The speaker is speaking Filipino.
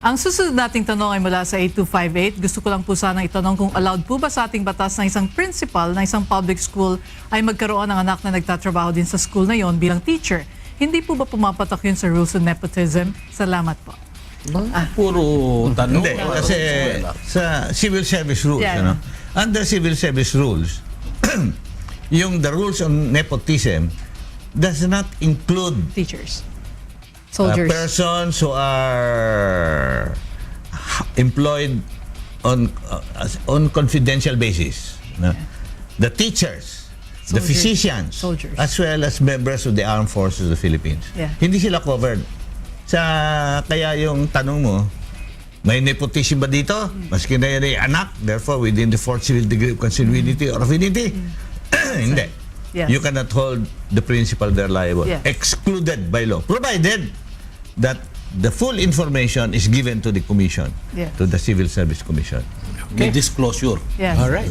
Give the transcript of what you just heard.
Ang susunod nating tanong ay mula sa 8258. Gusto ko lang po sanang itanong kung allowed po ba sa ating batas na isang principal na isang public school ay magkaroon ng anak na nagtatrabaho din sa school na yon bilang teacher. Hindi po ba pumapatak yun sa rules of nepotism? Salamat po. Puro tanong. Hindi, kasi sa civil service rules, Yeah. ano? Under civil service rules, yung the rules on nepotism does not include Teachers. Soldiers. persons who are employed on confidential basis. No? The teachers, the Soldiers. physicians, Soldiers. as well as members of the armed forces of the Philippines. Yeah. Hindi sila covered. Kaya yung tanong mo, may nepotism ba dito? Maski na yan ay anak, therefore within the fourth civil degree of consanguinity or affinity? Hindi. Yes. You cannot hold the principal there liable. Yes. Excluded by law. Provided that the full information is given to the commission, Yes. to the Civil Service Commission. May disclosure. Yes. All right.